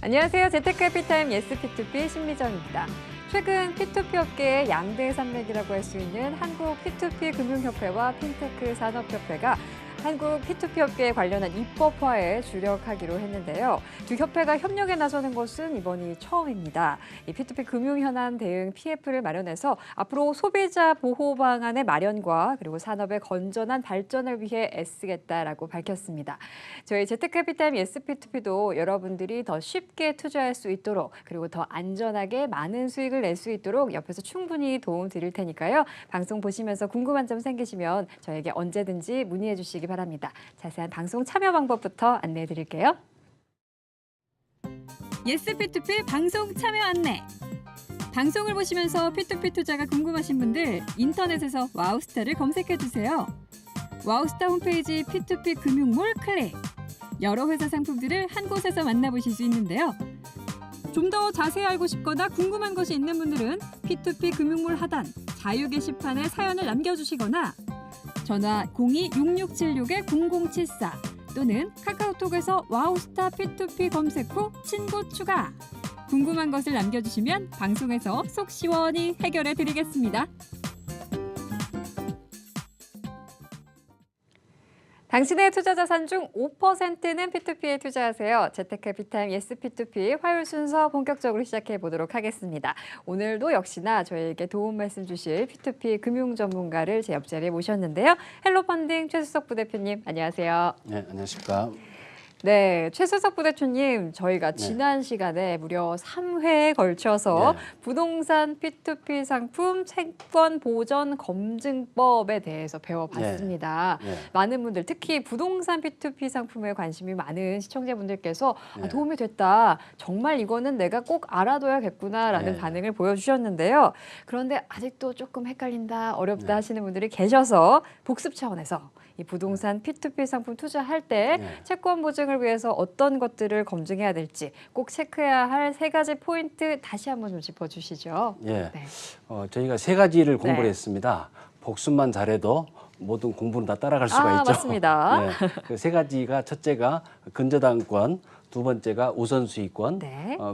안녕하세요. 재테크해피타임 예스 P2P 신미정입니다. 최근 P2P 업계의 양대 산맥이라고 할 수 있는 한국 P2P 금융협회와 핀테크 산업협회가 한국 P2P 업계에 관련한 입법화에 주력하기로 했는데요. 두 협회가 협력에 나서는 것은 이번이 처음입니다. 이 P2P 금융 현안 대응 PF를 마련해서 앞으로 소비자 보호 방안의 마련과 그리고 산업의 건전한 발전을 위해 애쓰겠다라고 밝혔습니다. 저희 재테크해피타임 예스 P2P도 여러분들이 더 쉽게 투자할 수 있도록 그리고 더 안전하게 많은 수익을 낼 수 있도록 옆에서 충분히 도움 드릴 테니까요. 방송 보시면서 궁금한 점 생기시면 저에게 언제든지 문의해 주시기 바랍니다. 자세한 방송 참여 방법부터 안내해 드릴게요. 예스 P2P 방송 참여 안내. 방송을 보시면서 P2P 투자가 궁금하신 분들 인터넷에서 와우스타를 검색해 주세요. 와우스타 홈페이지 P2P 금융몰 클릭. 여러 회사 상품들을 한 곳에서 만나보실 수 있는데요. 좀 더 자세히 알고 싶거나 궁금한 것이 있는 분들은 P2P 금융몰 하단 자유 게시판에 사연을 남겨주시거나 전화 02-6676-0074 또는 카카오톡에서 와우스타 P2P 검색 후 친구 추가. 궁금한 것을 남겨주시면 방송에서 속 시원히 해결해 드리겠습니다. 당신의 투자 자산 중 5%는 P2P에 투자하세요. 재테크해피타임 예스 P2P 화요일 순서 본격적으로 시작해 보도록 하겠습니다. 오늘도 역시나 저희에게 도움 말씀 주실 P2P 금융 전문가를 제 옆자리에 모셨는데요. 헬로펀딩 최수석 부대표님, 안녕하세요. 네, 안녕하십니까. 네, 최수석 부대표님, 저희가 지난 시간에 무려 3회에 걸쳐서 부동산 P2P 상품 채권 보전 검증법에 대해서 배워봤습니다. 많은 분들, 특히 부동산 P2P 상품에 관심이 많은 시청자분들께서 도움이 됐다. 정말 이거는 내가 꼭 알아둬야겠구나라는 반응을 보여주셨는데요. 그런데 아직도 조금 헷갈린다, 어렵다 하시는 분들이 계셔서 복습 차원에서 이 부동산 P2P 상품 투자할 때 채권 보증을 위해서 어떤 것들을 검증해야 될지 꼭 체크해야 할 3가지 포인트 다시 한번 좀 짚어주시죠. 저희가 3가지를 공부를 했습니다. 복습만 잘해도 모든 공부는 다 따라갈 수가 있죠. 맞습니다. 그 3가지가 첫째가 근저당권, 두 번째가 우선수익권,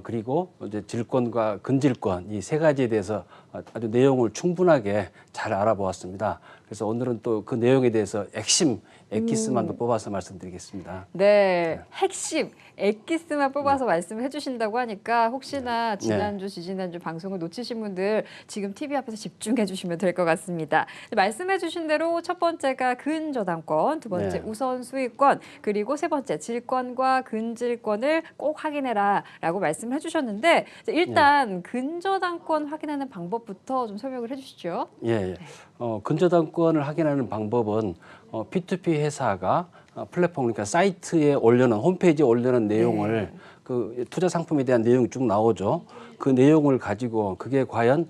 그리고 이제 질권과 근질권 이 3가지에 대해서 아주 내용을 충분하게 잘 알아보았습니다. 그래서 오늘은 또 그 내용에 대해서 핵심 엑기스만 더 뽑아서 말씀드리겠습니다. 네, 핵심 엑기스만 뽑아서 말씀해 주신다고 하니까 혹시나 지난주, 지지난주 방송을 놓치신 분들 지금 TV 앞에서 집중해 주시면 될 것 같습니다. 말씀해 주신 대로 첫 번째가 근저당권, 두 번째 우선수익권, 그리고 세 번째 질권과 근질권을 꼭 확인해라 라고 말씀해 주셨는데 일단 근저당권 확인하는 방법부터 좀 설명을 해 주시죠. 근저당권을 확인하는 방법은 P2P 회사가 플랫폼, 그러니까 사이트에 올려놓은 홈페이지에 올려놓은 내용을 그 투자 상품에 대한 내용이 쭉 나오죠. 그 내용을 가지고 그게 과연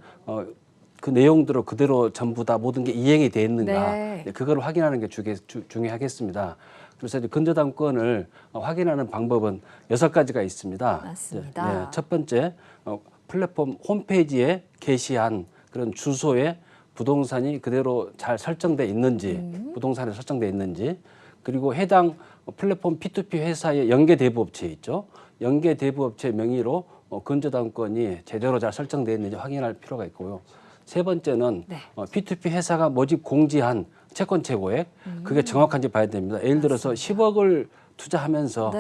그 내용대로 그대로 전부 다 모든 게 이행이 돼 있는가 그걸 확인하는 게 중요하겠습니다. 그래서 이제 근저당권을 확인하는 방법은 6가지가 있습니다. 맞습니다. 첫 번째 플랫폼 홈페이지에 게시한 그런 주소에 부동산이 그대로 잘 설정돼 있는지, 부동산에 설정돼 있는지, 그리고 해당 플랫폼 P2P 회사의 연계대부업체 있죠. 연계대부업체 명의로 근저당권이 제대로 잘 설정돼 있는지 확인할 필요가 있고요. 세 번째는 P2P 회사가 모집 공지한 채권 최고액, 그게 정확한지 봐야 됩니다. 예를 들어서 10억을 투자하면서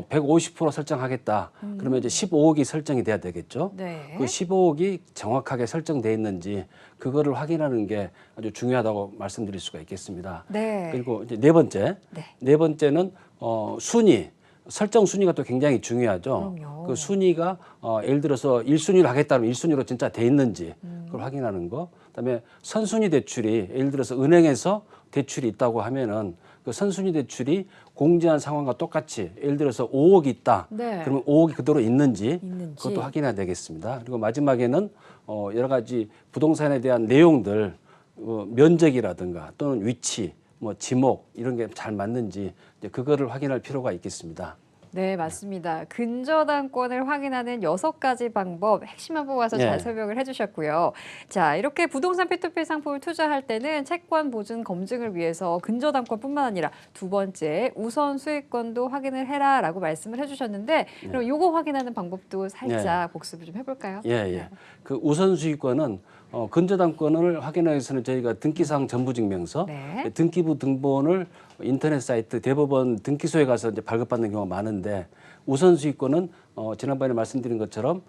150% 설정하겠다. 그러면 이제 15억이 설정이 돼야 되겠죠. 그 15억이 정확하게 설정돼 있는지 그거를 확인하는 게 아주 중요하다고 말씀드릴 수가 있겠습니다. 그리고 이제 네 번째는 순위. 설정 순위가 또 굉장히 중요하죠. 그 순위가 예를 들어서 1순위를 하겠다면 1순위로 진짜 돼 있는지 그걸 확인하는 거. 그다음에 선순위 대출이 예를 들어서 은행에서 대출이 있다고 하면은 그 선순위 대출이 공지한 상황과 똑같이 예를 들어서 5억이 있다. 그러면 5억이 그대로 있는지 그것도 확인해야 되겠습니다. 그리고 마지막에는 여러 가지 부동산에 대한 내용들 면적이라든가 또는 위치, 뭐 지목 이런 게 잘 맞는지 이제 그거를 확인할 필요가 있겠습니다. 네, 맞습니다. 근저당권을 확인하는 6가지 방법 핵심만 뽑아서 예. 잘 설명을 해주셨고요. 자, 이렇게 부동산 P2P 상품을 투자할 때는 채권 보증 검증을 위해서 근저당권뿐만 아니라 두 번째 우선 수익권도 확인을 해라라고 말씀을 해주셨는데 그럼 이거 확인하는 방법도 살짝 복습을 좀 해볼까요? 예, 예. 그 우선 수익권은 근저당권을 확인하기 위해서는 저희가 등기사항 전부증명서, 네. 등기부 등본을 인터넷 사이트 대법원 등기소에 가서 이제 발급받는 경우가 많은데 우선 수익권은 지난번에 말씀드린 것처럼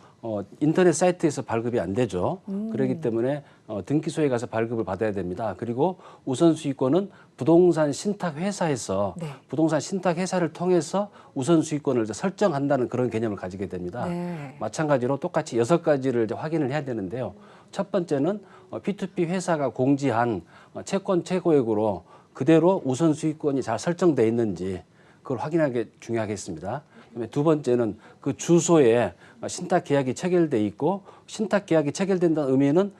인터넷 사이트에서 발급이 안 되죠. 그렇기 때문에 등기소에 가서 발급을 받아야 됩니다. 그리고 우선 수익권은 부동산 신탁 회사에서 네. 부동산 신탁 회사를 통해서 우선 수익권을 이제 설정한다는 그런 개념을 가지게 됩니다. 네. 마찬가지로 똑같이 6가지를 이제 확인을 해야 되는데요. 첫 번째는 P2P 회사가 공지한 채권 최고액으로 그대로 우선 수익권이 잘 설정돼 있는지 그걸 확인하는 게 중요하겠습니다. 그다음에 두 번째는 그 주소에 신탁 계약이 체결돼 있고 신탁 계약이 체결된다는 의미는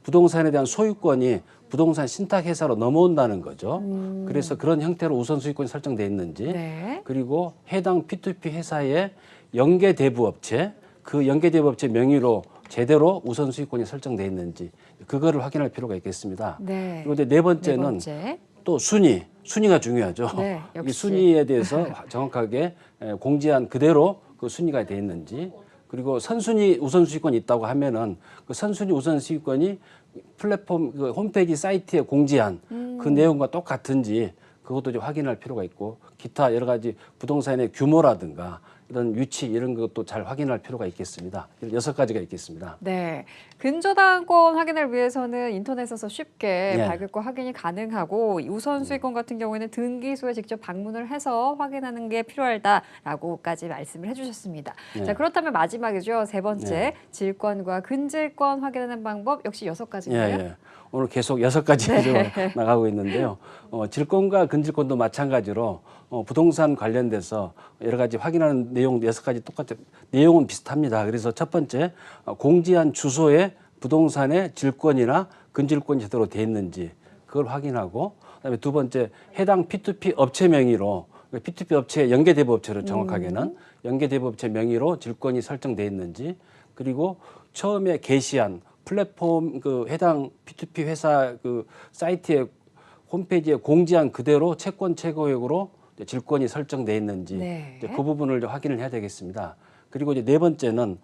부동산에 대한 소유권이 부동산 신탁 회사로 넘어온다는 거죠. 그래서 그런 형태로 우선 수익권이 설정돼 있는지 네. 그리고 해당 P2P 회사의 연계 대부업체 그 연계 대부업체 명의로 제대로 우선 수익권이 설정돼 있는지 그거를 확인할 필요가 있겠습니다. 네. 그리고 이제 네 번째는 네 번째. 또 순위가 중요하죠. 네, 이 역시. 순위에 대해서 정확하게 공지한 그대로 그 순위가 돼 있는지 그리고 선순위 우선 수익권이 있다고 하면은 그 선순위 우선 수익권이 플랫폼 그 홈페이지 사이트에 공지한 그 내용과 똑같은지 그것도 좀 확인할 필요가 있고 기타 여러 가지 부동산의 규모라든가 이런 위치 이런 것도 잘 확인할 필요가 있겠습니다. 이런 6가지가 있겠습니다. 네, 근저당권 확인을 위해서는 인터넷에서 쉽게 네. 발급과 확인이 가능하고 우선 수익권 같은 경우에는 등기소에 직접 방문을 해서 확인하는 게 필요하다라고까지 말씀을 해주셨습니다. 네. 자, 그렇다면 마지막이죠. 세 번째, 네. 질권과 근질권 확인하는 방법 역시 6가지인가요? 예. 오늘 계속 6가지 나가고 있는데요. 질권과 근질권도 마찬가지로 부동산 관련돼서 여러 가지 확인하는 내용 6가지 똑같이 내용은 비슷합니다. 그래서 첫 번째 공지한 주소에 부동산의 질권이나 근질권이 제대로 돼 있는지 그걸 확인하고 그다음에 두 번째 해당 P2P 업체 명의로 P2P 업체 연계대부업체로 정확하게는 연계대부업체 명의로 질권이 설정돼 있는지 그리고 처음에 게시한 플랫폼 그 해당 P2P 회사 그 사이트에 홈페이지에 공지한 그대로 채권 최고액으로 질권이 설정돼 있는지 네. 이제 그 부분을 확인을 해야 되겠습니다. 그리고 이제 네 번째는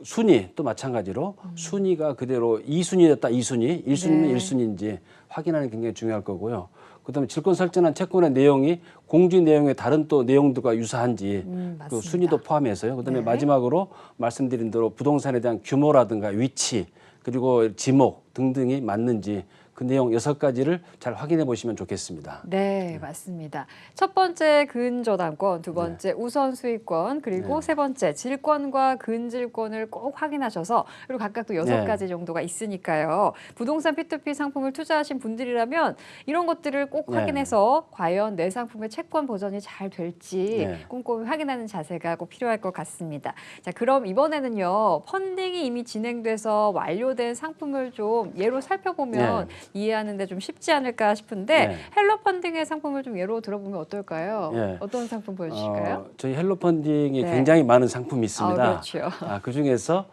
순위 또 마찬가지로 순위가 그대로 2순위였다 2순위, 1순위는 네. 1순위인지 확인하는 게 굉장히 중요할 거고요. 그다음에 질권 설정한 채권의 내용이 공지 내용의 다른 또 내용들과 유사한지 그 맞습니다. 순위도 포함해서요. 그다음에 네. 마지막으로 말씀드린 대로 부동산에 대한 규모라든가 위치 그리고 지목 등등이 맞는지 그 내용 6가지를 잘 확인해 보시면 좋겠습니다. 네, 맞습니다. 첫 번째 근저당권, 두 번째 우선 수익권, 그리고 세 번째 질권과 근질권을 꼭 확인하셔서 그리고 각각 또 6가지 정도가 있으니까요. 부동산 P2P 상품을 투자하신 분들이라면 이런 것들을 꼭 확인해서 과연 내 상품의 채권 보전이 잘 될지 꼼꼼히 확인하는 자세가 꼭 필요할 것 같습니다. 자, 그럼 이번에는요. 펀딩이 이미 진행돼서 완료된 상품을 좀 예로 살펴보면 이해하는 데 좀 쉽지 않을까 싶은데 헬로 펀딩의 상품을 좀 예로 들어보면 어떨까요? 어떤 상품 보여주실까요? 저희 헬로 펀딩이 굉장히 많은 상품이 있습니다. 그렇죠. 그 중에서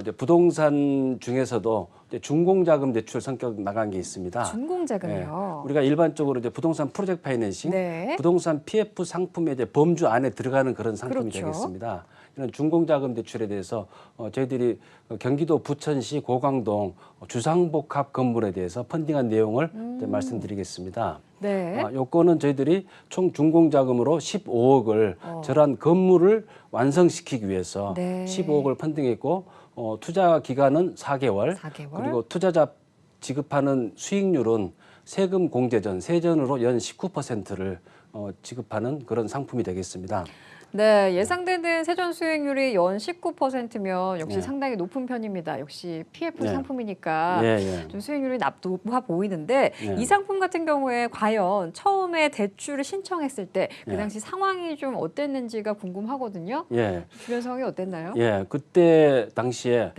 이제 부동산 중에서도 이제 준공자금 대출 성격 나간 게 있습니다. 준공자금이요. 우리가 일반적으로 이제 부동산 프로젝트 파이낸싱, 부동산 PF 상품의 이제 범주 안에 들어가는 그런 상품이 되겠습니다. 이런 준공자금 대출에 대해서 저희들이 경기도 부천시 고강동 주상복합 건물에 대해서 펀딩한 내용을 이제 말씀드리겠습니다. 요거는 저희들이 총 준공자금으로 15억을 저런 건물을 완성시키기 위해서 15억을 펀딩했고 투자 기간은 4개월, 그리고 투자자 지급하는 수익률은 세금 공제전, 세전으로 연 19%를 지급하는 그런 상품이 되겠습니다. 네, 예상되는 세전 수익률이 연 19%면 역시 상당히 높은 편입니다. 역시 PF 상품이니까 좀 수익률이 높아 보이는데 이 상품 같은 경우에 과연 처음에 대출을 신청했을 때 그 당시 상황이 좀 어땠는지가 궁금하거든요. 주변 상황이 어땠나요? 그때 당시에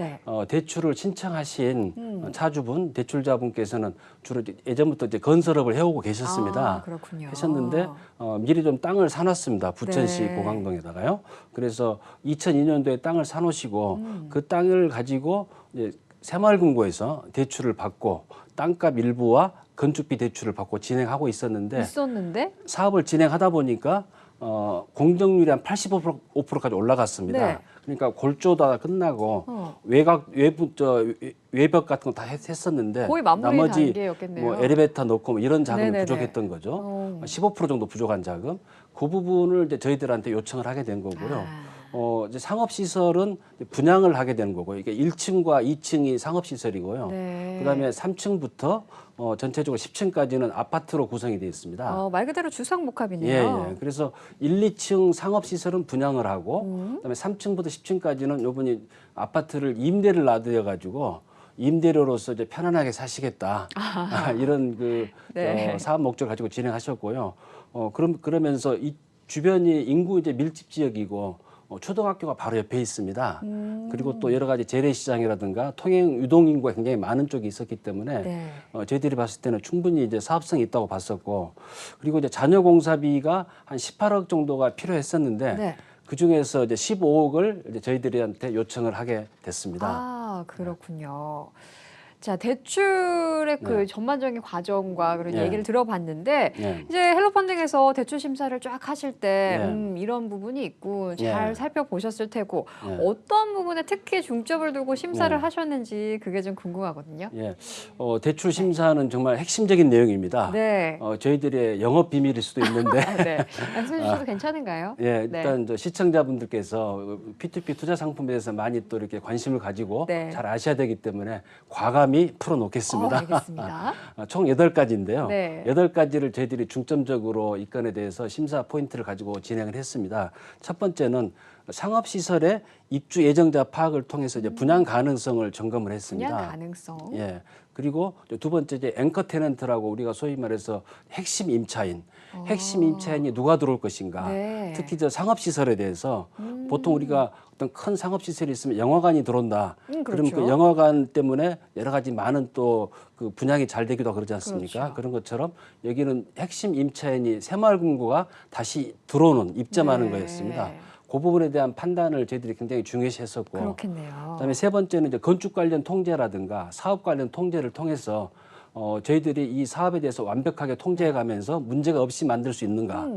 대출을 신청하신 차주분, 대출자분께서는 주로 예전부터 이제 건설업을 해오고 계셨습니다. 아, 그렇군요. 하셨는데 미리 좀 땅을 사놨습니다. 부천시 네. 고강동에다가요. 그래서 2002년도에 땅을 사놓으시고 그 땅을 가지고 이제 새마을금고에서 대출을 받고 땅값 일부와 건축비 대출을 받고 진행하고 있었는데 사업을 진행하다 보니까 공정률이 한 85%까지 올라갔습니다. 네. 그러니까 골조다 끝나고 외벽 같은 거 다 했었는데 거의 마무리 나머지 단계였겠네요. 뭐 엘리베이터 넣고 뭐 이런 자금이 네네네. 부족했던 거죠. 15% 정도 부족한 자금. 그 부분을 이제 저희들한테 요청을 하게 된 거고요. 이제 상업시설은 분양을 하게 되는 거고요. 이게 1층과 2층이 상업시설이고요. 네. 그다음에 3층부터 전체적으로 10층까지는 아파트로 구성이 되어 있습니다. 말 그대로 주상복합이네요. 예. 그래서 1, 2층 상업시설은 분양을 하고 그다음에 3층부터 10층까지는 요분이 아파트를 임대를 놔드려 가지고 임대료로서 이제 편안하게 사시겠다. 이런 네. 사업 목적을 가지고 진행하셨고요. 그러면서 이 주변이 인구 이제 밀집 지역이고 초등학교가 바로 옆에 있습니다. 그리고 또 여러 가지 재래시장이라든가 통행 유동 인구가 굉장히 많은 쪽이 있었기 때문에 네. 저희들이 봤을 때는 충분히 이제 사업성이 있다고 봤었고, 그리고 이제 자녀 공사비가 한 18억 정도가 필요했었는데 네. 그 중에서 이제 15억을 이제 저희들한테 요청을 하게 됐습니다. 아, 그렇군요. 자, 대출의 그 네. 전반적인 과정과 그런 네. 얘기를 들어봤는데 네. 이제 헬로펀딩에서 대출 심사를 쫙 하실 때 네. 이런 부분이 있고 잘 네. 살펴보셨을 테고 네. 어떤 부분에 특히 중점을 두고 심사를 네. 하셨는지 그게 좀 궁금하거든요. 예, 대출 심사는 정말 핵심적인 내용입니다. 네. 저희들의 영업 비밀일 수도 있는데 네. 말씀해 주셔도 괜찮은가요? 예, 네. 일단 저 시청자분들께서 P2P 투자 상품에 대해서 많이 또 이렇게 관심을 가지고 네. 잘 아셔야 되기 때문에 과감히 풀어놓겠습니다. 알겠습니다. 총 8가지인데요. 네. 8가지를 저희들이 중점적으로 이 건에 대해서 심사 포인트를 가지고 진행을 했습니다. 첫 번째는 상업시설의 입주 예정자 파악을 통해서 이제 분양 가능성을 점검을 했습니다. 분양 가능성. 예. 그리고 두 번째 이제 앵커 테넌트라고 우리가 소위 말해서 핵심 임차인, 핵심 임차인이 누가 들어올 것인가. 네. 특히 저 상업시설에 대해서 보통 우리가 어떤 큰 상업시설이 있으면 영화관이 들어온다. 그러면 그렇죠. 그 영화관 때문에 여러 가지 많은 또 그 분양이 잘 되기도 하고 그러지 않습니까? 그렇죠. 그런 것처럼 여기는 핵심 임차인이 새마을금고가 다시 들어오는 입점하는 네. 거였습니다. 그 부분에 대한 판단을 저희들이 굉장히 중요시했었고, 그렇겠네요. 그다음에 세 번째는 이제 건축 관련 통제라든가 사업 관련 통제를 통해서 저희들이 이 사업에 대해서 완벽하게 통제해가면서 문제가 없이 만들 수 있는가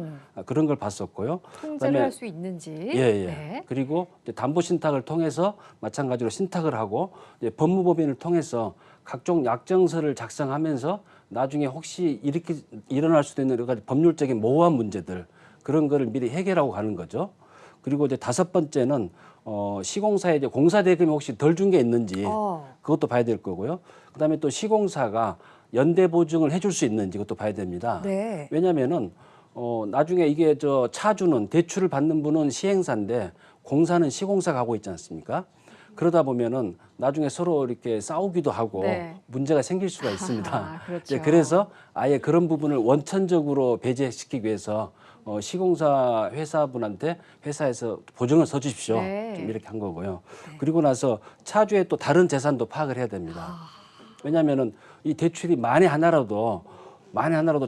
그런 걸 봤었고요. 통제를 할 수 있는지. 예. 네. 그리고 이제 담보 신탁을 통해서 마찬가지로 신탁을 하고 이제 법무법인을 통해서 각종 약정서를 작성하면서 나중에 혹시 이렇게 일어날 수도 있는 여러 가지 법률적인 모호한 문제들 그런 거를 미리 해결하고 가는 거죠. 그리고 이제 다섯 번째는 시공사에 이제 공사 대금이 혹시 덜 준 게 있는지 그것도 봐야 될 거고요. 그다음에 또 시공사가 연대 보증을 해줄 수 있는지 그것도 봐야 됩니다. 네. 왜냐하면은 나중에 이게 저 차주는 대출을 받는 분은 시행사인데 공사는 시공사가 하고 있지 않습니까? 그러다 보면은 나중에 서로 이렇게 싸우기도 하고 네. 문제가 생길 수가 있습니다. 그렇죠. 이제 그래서 아예 그런 부분을 원천적으로 배제시키기 위해서 시공사 회사분한테 회사에서 보증을 서주십시오. 네. 좀 이렇게 한 거고요. 그리고 나서 차주의 또 다른 재산도 파악을 해야 됩니다. 왜냐하면은 이 대출이 만에 하나라도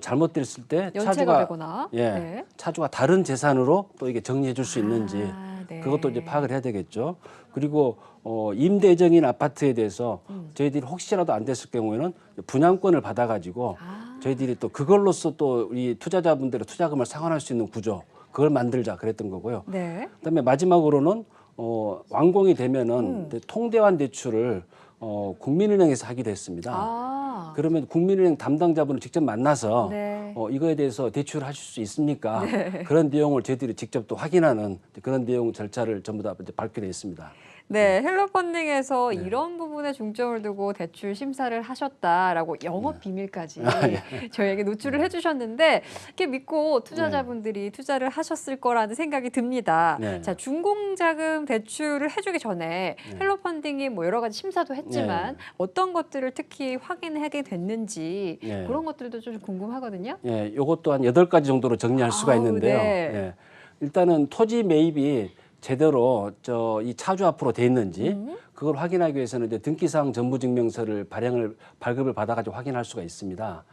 잘못됐을 때 연체가 차주가 되거나. 네. 차주가 다른 재산으로 또 이게 정리해 줄 수 있는지 네. 그것도 이제 파악을 해야 되겠죠. 그리고 임대 예정인 아파트에 대해서 저희들이 혹시라도 안 됐을 경우에는 분양권을 받아가지고 저희들이 또 그걸로써 또 우리 투자자분들의 투자금을 상환할 수 있는 구조 그걸 만들자 그랬던 거고요. 네. 그다음에 마지막으로는 완공이 되면은 통대환 대출을 국민은행에서 하기로 했습니다. 그러면 국민은행 담당자분을 직접 만나서 네. 이거에 대해서 대출을 하실 수 있습니까? 그런 내용을 저희들이 직접 또 확인하는 그런 내용 절차를 전부 다 이제 밟게 있습니다. 네, 헬로펀딩에서 이런 부분에 중점을 두고 대출 심사를 하셨다라고 영업 비밀까지 저희에게 노출을 해주셨는데 이렇게 믿고 투자자분들이 투자를 하셨을 거라는 생각이 듭니다. 네. 자, 준공자금 대출을 해주기 전에 헬로펀딩이 뭐 여러 가지 심사도 했지만 어떤 것들을 특히 확인하게 됐는지 그런 것들도 좀 궁금하거든요. 예, 요것도 한 8가지 정도로 정리할 수가 있는데요. 네. 일단은 토지 매입이 제대로 이 차주 앞으로 돼 있는지 그걸 확인하기 위해서는 이제 등기사항 전부증명서를 발급을 받아가지고 확인할 수가 있습니다.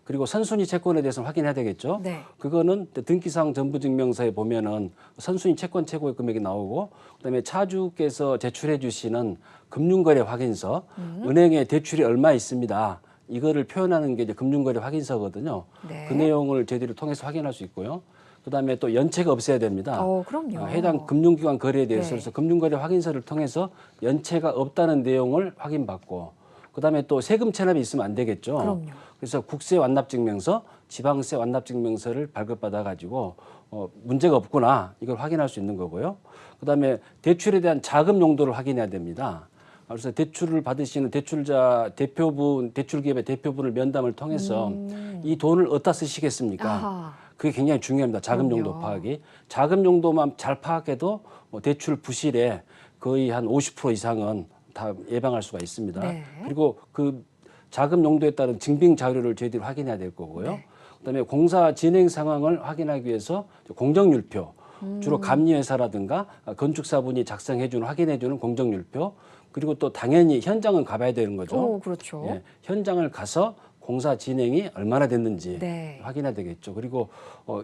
그리고 선순위 채권에 대해서는 확인해야 되겠죠. 네. 그거는 등기사항 전부증명서에 보면은 선순위 채권 최고의 금액이 나오고, 그다음에 차주께서 제출해 주시는 금융거래 확인서, 은행에 대출이 얼마 있습니다. 이거를 표현하는 게 이제 금융거래 확인서거든요. 네. 그 내용을 저희들이 통해서 확인할 수 있고요. 그다음에 또 연체가 없어야 됩니다. 그럼요. 해당 금융기관 거래에 대해서 네. 그래서 금융거래 확인서를 통해서 연체가 없다는 내용을 확인받고, 그다음에 또 세금 체납이 있으면 안 되겠죠. 그럼요. 그래서 국세 완납증명서, 지방세 완납증명서를 발급받아 가지고 문제가 없구나 이걸 확인할 수 있는 거고요. 그다음에 대출에 대한 자금 용도를 확인해야 됩니다. 그래서 대출을 받으시는 대출자 대표분, 대출기업의 대표분을 면담을 통해서 이 돈을 어디다 쓰시겠습니까? 아하. 그게 굉장히 중요합니다. 자금 그럼요. 용도 파악이. 자금 용도만 잘 파악해도 대출 부실에 거의 한 50% 이상은 다 예방할 수가 있습니다. 네. 그리고 그 자금 용도에 따른 증빙 자료를 저희들이 확인해야 될 거고요. 네. 그다음에 공사 진행 상황을 확인하기 위해서 공정률표, 주로 감리회사라든가 건축사분이 작성해주는 확인해주는 공정률표, 그리고 또 당연히 현장은 가봐야 되는 거죠. 그렇죠. 예, 현장을 가서 공사 진행이 얼마나 됐는지 네. 확인해야 되겠죠. 그리고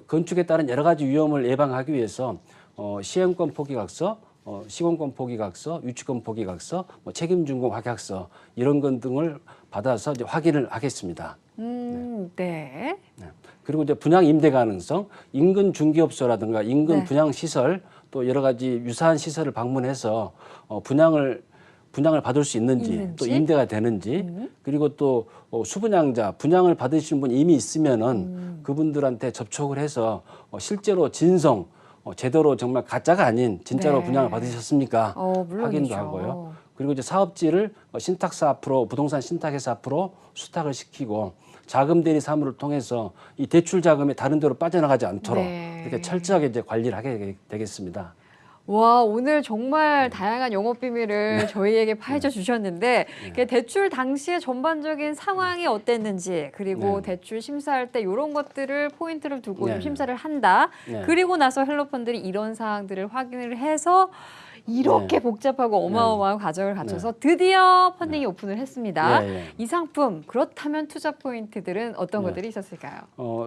건축에 따른 여러 가지 위험을 예방하기 위해서 시행권 포기각서, 시공권 포기각서, 유치권 포기각서, 책임준공 확약서 이런 것 등을 받아서 이제 확인을 하겠습니다. 네. 네. 그리고 이제 분양 임대 가능성, 인근 중개업소라든가 인근 네. 분양 시설 또 여러 가지 유사한 시설을 방문해서 분양을 받을 수 있는지, 또 임대가 되는지, 그리고 또 수분양자, 분양을 받으시는 분이 이미 있으면은 그분들한테 접촉을 해서 실제로 진성, 제대로 정말 가짜가 아닌 진짜로 네. 분양을 받으셨습니까? 물론이죠. 확인도 하고요. 그리고 이제 사업지를 신탁사 앞으로, 부동산 신탁회사 앞으로 수탁을 시키고 자금 대리 사무를 통해서 이 대출 자금이 다른 데로 빠져나가지 않도록 네. 이렇게 철저하게 이제 관리를 하게 되겠습니다. 와, 오늘 정말 다양한 영업 비밀을 저희에게 파헤쳐 주셨는데 이게 대출 당시의 전반적인 상황이 어땠는지, 그리고 네. 대출 심사할 때 이런 것들을 포인트를 두고 네. 좀 심사를 한다. 네. 그리고 나서 헬로펀들이 이런 사항들을 확인을 해서 이렇게 네. 복잡하고 어마어마한 과정을 거쳐서 드디어 펀딩이 오픈을 했습니다. 예, 예. 이 상품, 그렇다면 투자 포인트들은 어떤 네. 것들이 있었을까요?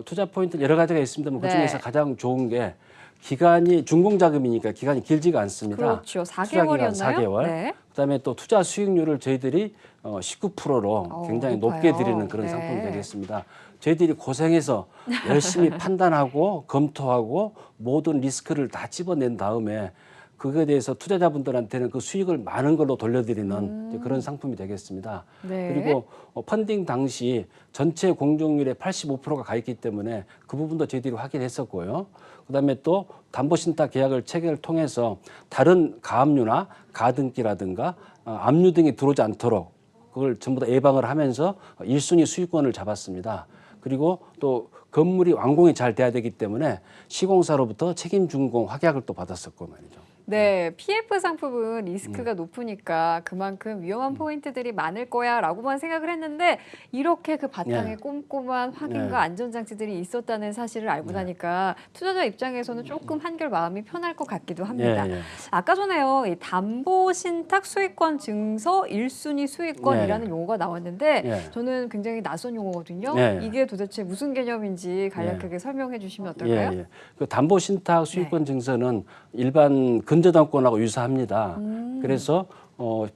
투자 포인트 여러 가지가 있습니다만 네. 그중에서 가장 좋은 게 기간이 준공자금이니까 기간이 길지가 않습니다. 그렇죠. 투자 기간 4개월이었나요? 4개월. 네. 그다음에 또 투자 수익률을 저희들이 19%로 굉장히 높아요. 높게 드리는 그런 네. 상품이 되겠습니다. 저희들이 고생해서 열심히 판단하고 검토하고 모든 리스크를 다 집어낸 다음에 그거에 대해서 투자자분들한테는 그 수익을 많은 걸로 돌려드리는 이제 그런 상품이 되겠습니다. 네. 그리고 펀딩 당시 전체 공정률의 85%가 가 있기 때문에 그 부분도 저희들이 확인했었고요. 그다음에 또 담보신탁 계약을 체결을 통해서 다른 가압류나 가등기라든가 압류 등이 들어오지 않도록 그걸 전부 다 예방을 하면서 1순위 수익권을 잡았습니다. 그리고 또 건물이 완공이 잘 돼야 되기 때문에 시공사로부터 책임 준공 확약을 또 받았었고 말이죠. 네, PF 상품은 리스크가 높으니까 그만큼 위험한 포인트들이 많을 거야라고만 생각을 했는데 이렇게 그 바탕에 네. 꼼꼼한 확인과 네. 안전장치들이 있었다는 사실을 알고 나니까 투자자 입장에서는 조금 한결 마음이 편할 것 같기도 합니다. 예, 예. 아까 전에요, 이 담보신탁 수익권 증서 1순위 수익권이라는 네. 용어가 나왔는데 예. 저는 굉장히 낯선 용어거든요. 네. 이게 도대체 무슨 개념인지 간략하게 설명해 주시면 어떨까요? 예, 예. 그 담보신탁 수익권 증서는 일반 근저당권하고 유사합니다. 그래서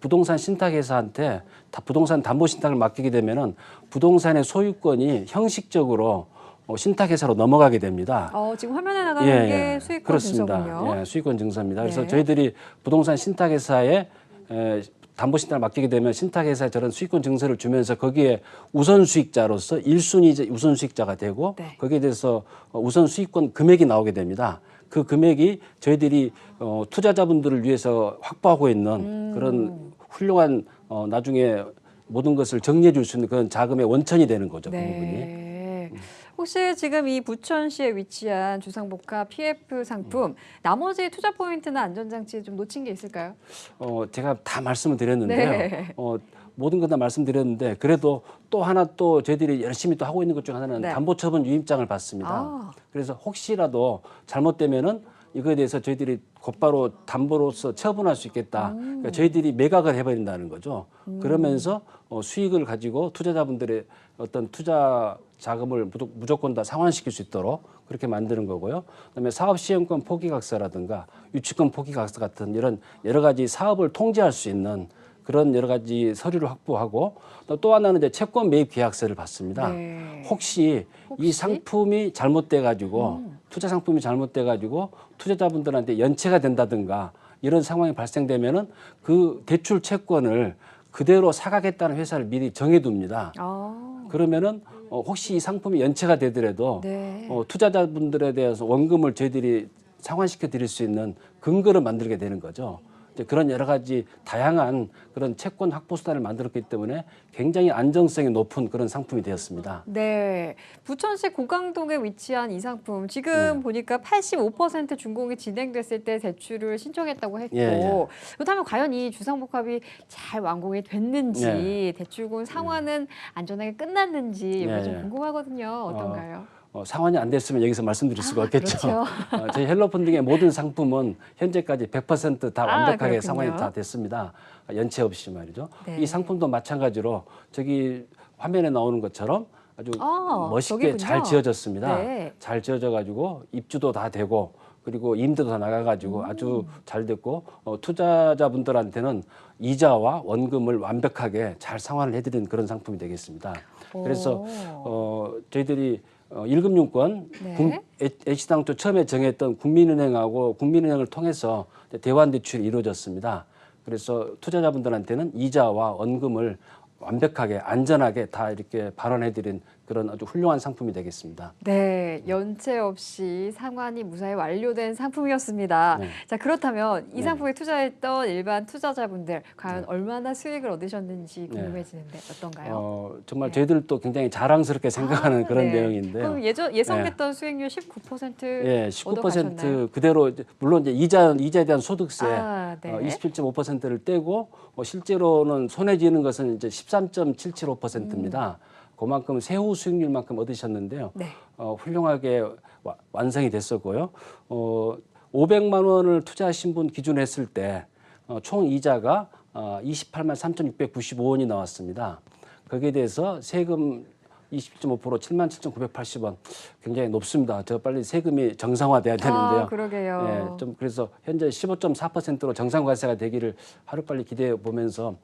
부동산 신탁회사한테 부동산 담보신탁을 맡기게 되면은 부동산의 소유권이 형식적으로 신탁회사로 넘어가게 됩니다. 지금 화면에 나가는 게 수익권 그렇습니다. 증서군요. 예, 수익권 증서입니다. 그래서 네. 저희들이 부동산 신탁회사에 담보신탁을 맡기게 되면 신탁회사에 저런 수익권 증서를 주면서 거기에 우선 수익자로서 1순위 우선 수익자가 되고 네. 거기에 대해서 우선 수익권 금액이 나오게 됩니다. 그 금액이 저희들이 투자자분들을 위해서 확보하고 있는 그런 훌륭한 나중에 모든 것을 정리해 줄 수 있는 그런 자금의 원천이 되는 거죠. 그 부분이. 네. 혹시 지금 이 부천시에 위치한 주상복합 PF 상품 나머지 투자 포인트나 안전장치 좀 놓친 게 있을까요? 제가 다 말씀을 드렸는데요. 네. 모든 것 다 말씀드렸는데 그래도 또 하나 또 저희들이 열심히 또 하고 있는 것 중 하나는 네. 담보처분 유입장을 받습니다. 그래서 혹시라도 잘못되면은 이거에 대해서 저희들이 곧바로 담보로서 처분할 수 있겠다. 그러니까 저희들이 매각을 해버린다는 거죠. 그러면서 수익을 가지고 투자자분들의 어떤 투자 자금을 무조건 다 상환시킬 수 있도록 그렇게 만드는 거고요. 그다음에 사업시행권 포기각서라든가 유치권 포기각서 같은 이런 여러 가지 사업을 통제할 수 있는 그런 여러 가지 서류를 확보하고 또 하나는 이제 채권 매입 계약서를 받습니다. 네. 혹시 이 상품이 잘못돼 가지고 투자 상품이 잘못돼 가지고 투자자분들한테 연체가 된다든가 이런 상황이 발생되면은 그 대출 채권을 그대로 사가겠다는 회사를 미리 정해둡니다. 그러면은 혹시 이 상품이 연체가 되더라도 네. 투자자분들에 대해서 원금을 저희들이 상환시켜 드릴 수 있는 근거를 만들게 되는 거죠. 이제 그런 여러 가지 다양한 그런 채권 확보 수단을 만들었기 때문에 굉장히 안정성이 높은 그런 상품이 되었습니다. 네, 부천시 고강동에 위치한 이 상품 지금 보니까 85% 준공이 진행됐을 때 대출을 신청했다고 했고 그렇다면 과연 이 주상복합이 잘 완공이 됐는지 대출금 상환은 안전하게 끝났는지 이게 좀 궁금하거든요. 어떤가요? 상환이 안 됐으면 여기서 말씀드릴 수가 없겠죠. 그렇죠. 저희 헬로펀딩의 모든 상품은 현재까지 100% 완벽하게 그렇군요. 상환이 다 됐습니다. 연체 없이 말이죠. 네. 이 상품도 마찬가지로 저기 화면에 나오는 것처럼 아주 멋있게 저기군요. 잘 지어졌습니다. 네. 잘 지어져 가지고 입주도 다 되고 그리고 임대도 다 나가 가지고 아주 잘 됐고 투자자분들한테는 이자와 원금을 완벽하게 잘 상환을 해드리는 그런 상품이 되겠습니다. 그래서 저희들이 1금융권 네. 애시당초 처음에 정했던 국민은행하고 국민은행을 통해서 대환 대출이 이루어졌습니다. 그래서 투자자분들한테는 이자와 원금을 완벽하게 안전하게 다 이렇게 발언해드린 그런 아주 훌륭한 상품이 되겠습니다. 네, 연체 없이 상환이 무사히 완료된 상품이었습니다. 네. 자, 그렇다면 이 네. 상품에 투자했던 일반 투자자분들 과연 얼마나 수익을 얻으셨는지 궁금해지는데 어떤가요? 정말 저희들도 굉장히 자랑스럽게 생각하는 그런 네. 내용인데요. 그럼 예상됐던 수익률 19% 예, 얻어가셨나요? 19% 그대로 물론 이제 이자에 대한 소득세 네. 27.5%를 떼고 실제로는 손해지는 것은 이제 13.775%입니다. 그만큼 세후 수익률만큼 얻으셨는데요. 네. 훌륭하게 완성이 됐었고요. 500만 원을 투자하신 분 기준으로 했을 때 총 이자가 28만 3,695원이 나왔습니다. 거기에 대해서 세금 20.5% 77,980원 굉장히 높습니다. 저 빨리 세금이 정상화돼야 되는데요. 그러게요. 예, 좀 그래서 현재 15.4%로 정상과세가 되기를 하루빨리 기대해 보면서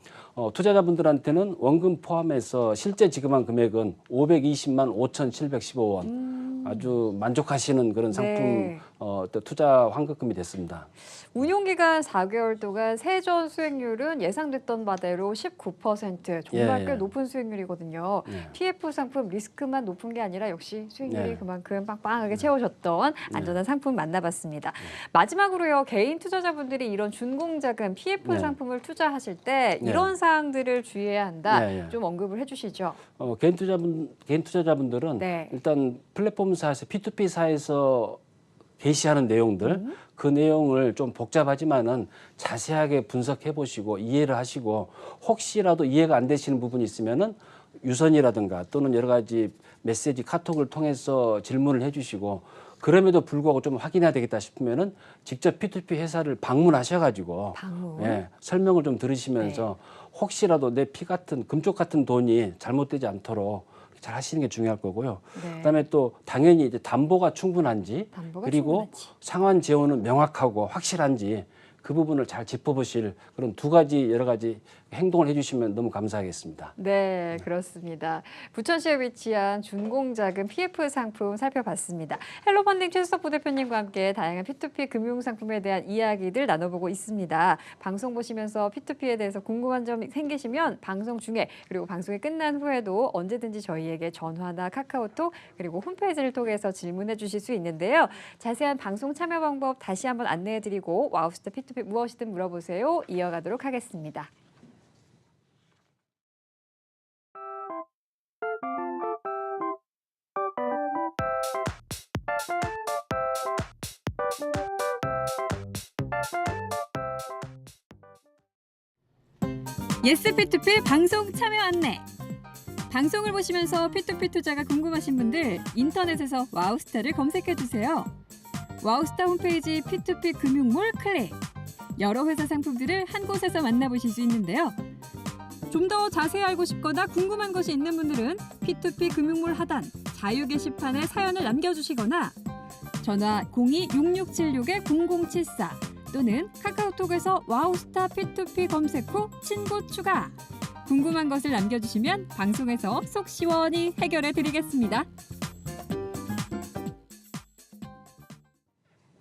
투자자분들한테는 원금 포함해서 실제 지급한 금액은 520만 5,715원. 아주 만족하시는 그런 상품 또 투자 환급금이 됐습니다. 운용기간 4개월 동안 세전 수익률은 예상됐던 바대로 19%. 정말 꽤 높은 수익률이거든요. PF 상품 리스크만 높은 게 아니라 역시 수익률이 그만큼 빵빵하게 채워졌던 안전한 상품 만나봤습니다. 마지막으로요. 개인 투자자분들이 이런 준공자금 PF 상품을 투자하실 때 이런 사항들을 주의해야 한다. 좀 언급을 해주시죠. 개인 투자자분들은 일단 플랫폼사에서 P2P사에서 게시하는 내용들 그 내용을 좀 복잡하지만은 자세하게 분석해 보시고 이해를 하시고 혹시라도 이해가 안 되시는 부분이 있으면은 유선이라든가 또는 여러 가지 메시지 카톡을 통해서 질문을 해 주시고 그럼에도 불구하고 좀 확인해야 되겠다 싶으면은 직접 P2P 회사를 방문하셔가지고 설명을 좀 들으시면서 혹시라도 내 피 같은 금쪽 같은 돈이 잘못되지 않도록 잘 하시는 게 중요할 거고요. 그다음에 또 당연히 이제 담보가 충분한지 그리고 상환 재원은 명확하고 확실한지 그 부분을 잘 짚어보실 그런 두 가지 여러 가지 행동을 해주시면 너무 감사하겠습니다. 네, 그렇습니다. 부천시에 위치한 준공자금 PF 상품 살펴봤습니다. 헬로펀딩 최수석 부대표님과 함께 다양한 P2P 금융상품에 대한 이야기들 나눠보고 있습니다. 방송 보시면서 P2P에 대해서 궁금한 점 생기시면 방송 중에 그리고 방송이 끝난 후에도 언제든지 저희에게 전화나 카카오톡 그리고 홈페이지를 통해서 질문해 주실 수 있는데요. 자세한 방송 참여 방법 다시 한번 안내해드리고 와우스타 P2P 무엇이든 물어보세요. 이어가도록 하겠습니다. 예스P2P 방송 참여 안내. 방송을 보시면서 P2P 투자가 궁금하신 분들 인터넷에서 와우스타를 검색해 주세요. 와우스타 홈페이지 P2P 금융몰 클릭. 여러 회사 상품들을 한 곳에서 만나보실 수 있는데요. 좀 더 자세히 알고 싶거나 궁금한 것이 있는 분들은 P2P 금융몰 하단 자유 게시판에 사연을 남겨주시거나 전화 02-6676-0074 또는 카카오톡에서 와우스타 P2P 검색 후 친구 추가. 궁금한 것을 남겨주시면 방송에서 속 시원히 해결해 드리겠습니다.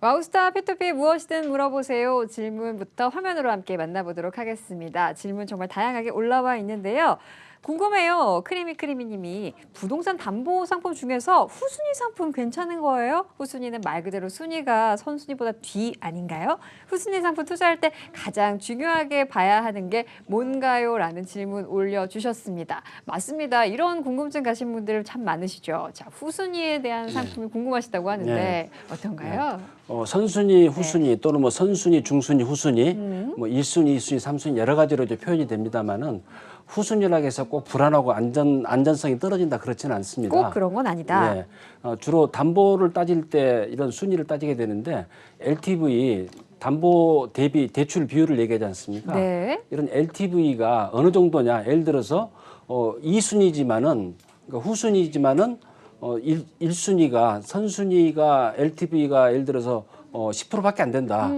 와우스타 P2P 무엇이든 물어보세요. 질문부터 화면으로 함께 만나보도록 하겠습니다. 질문 정말 다양하게 올라와 있는데요. 궁금해요. 크리미님이 부동산 담보 상품 중에서 후순위 상품 괜찮은 거예요? 후순위는 말 그대로 순위가 선순위보다 뒤 아닌가요? 후순위 상품 투자할 때 가장 중요하게 봐야 하는 게 뭔가요? 라는 질문 올려주셨습니다. 맞습니다. 이런 궁금증 가신 분들 참 많으시죠. 자, 후순위에 대한 상품이 궁금하시다고 하는데 어떤가요? 선순위, 후순위 또는 뭐 선순위, 중순위, 후순위, 뭐 1순위, 2순위, 3순위 여러 가지로 이제 표현이 됩니다만은 후순위라고 해서 꼭 불안하고 안전성이 떨어진다 그렇지는 않습니다. 꼭 그런 건 아니다. 네. 주로 담보를 따질 때 이런 순위를 따지게 되는데 LTV 담보 대비 대출 비율을 얘기하지 않습니까? 네. 이런 LTV가 어느 정도냐? 예를 들어서 2순위지만은 그러니까 후순위지만은 1순위가 선순위가 LTV가 예를 들어서 10%밖에 안 된다.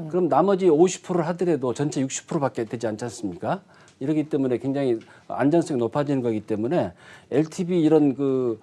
그럼 나머지 50%를 하더라도 전체 60%밖에 되지 않지 않습니까? 이러기 때문에 굉장히 안전성이 높아지는 거기 때문에 LTV 이런 그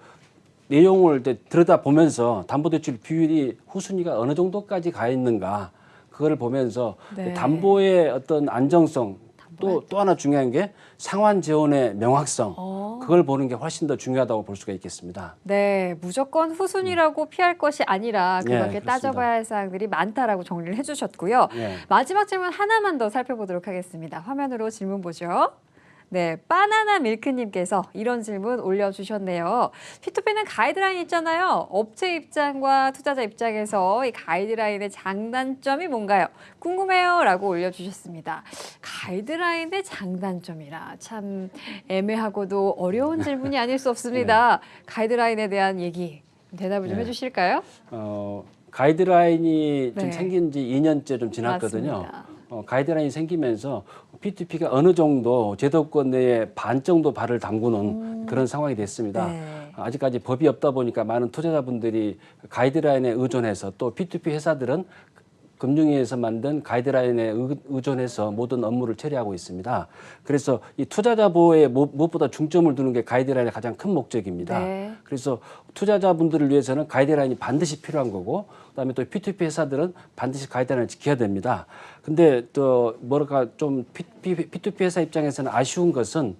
내용을 이제 들여다보면서 담보대출 비율이 후순위가 어느 정도까지 가 있는가 그거를 보면서 네. 담보의 어떤 안정성 또 하나 중요한 게 상환 재원의 명확성 그걸 보는 게 훨씬 더 중요하다고 볼 수가 있겠습니다. 네, 무조건 후순위라고 피할 것이 아니라 그 네, 밖에 그렇습니다. 따져봐야 할 사항들이 많다라고 정리를 해주셨고요. 네. 마지막 질문 하나만 더 살펴보도록 하겠습니다. 화면으로 질문 보죠. 네, 바나나 밀크님께서 이런 질문 올려주셨네요. P2P는 가이드라인 있잖아요. 업체 입장과 투자자 입장에서 이 가이드라인의 장단점이 뭔가요? 궁금해요. 라고 올려주셨습니다. 가이드라인의 장단점이라 참 애매하고도 어려운 질문이 아닐 수 없습니다. 가이드라인에 대한 얘기 대답을 좀 해주실까요? 가이드라인이 네. 좀 생긴 지 2년째 좀 지났거든요. 맞습니다. 가이드라인이 생기면서 P2P가 어느 정도 제도권 내에 반 정도 발을 담그는 그런 상황이 됐습니다. 네. 아직까지 법이 없다 보니까 많은 투자자분들이 가이드라인에 의존해서 또 P2P 회사들은 금융위에서 만든 가이드라인에 의존해서 모든 업무를 처리하고 있습니다. 그래서 이 투자자 보호에 무엇보다 중점을 두는 게 가이드라인의 가장 큰 목적입니다. 네. 그래서 투자자분들을 위해서는 가이드라인이 반드시 필요한 거고 그다음에 또 P2P 회사들은 반드시 가이드라인을 지켜야 됩니다. 근데 또 뭐랄까 좀 P2P 회사 입장에서는 아쉬운 것은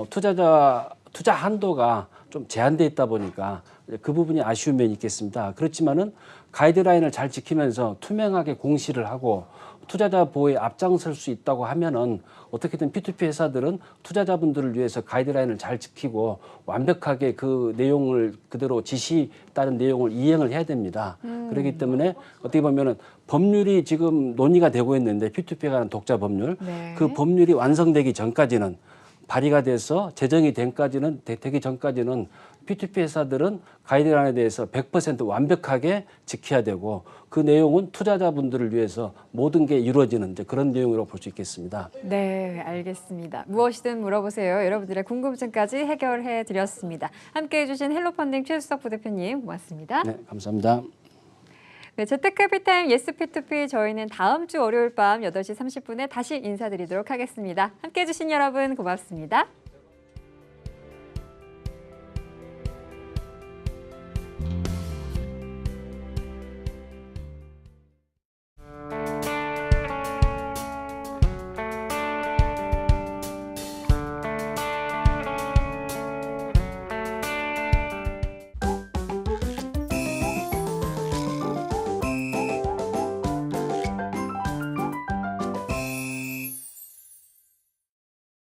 투자 한도가 좀 제한돼 있다 보니까 그 부분이 아쉬운 면이 있겠습니다. 그렇지만은 가이드라인을 잘 지키면서 투명하게 공시를 하고 투자자 보호에 앞장설 수 있다고 하면은 어떻게든 P2P 회사들은 투자자분들을 위해서 가이드라인을 잘 지키고 완벽하게 그 내용을 그대로 지시 따른 내용을 이행을 해야 됩니다. 그렇기 때문에 어떻게 보면은 법률이 지금 논의가 되고 있는데 P2P에 관한 독자 법률 네. 그 법률이 완성되기 전까지는 발의가 돼서 제정이 되기 전까지는 P2P 회사들은 가이드라인에 대해서 100% 완벽하게 지켜야 되고 그 내용은 투자자분들을 위해서 모든 게 이루어지는 이제 그런 내용이라고 볼 수 있겠습니다. 네, 알겠습니다. 무엇이든 물어보세요. 여러분들의 궁금증까지 해결해 드렸습니다. 함께해 주신 헬로펀딩 최수석 부대표님 고맙습니다. 네, 감사합니다. 네, 재테크 피타임 예스 P2P 저희는 다음 주 월요일 밤 8시 30분에 다시 인사드리도록 하겠습니다. 함께해 주신 여러분 고맙습니다.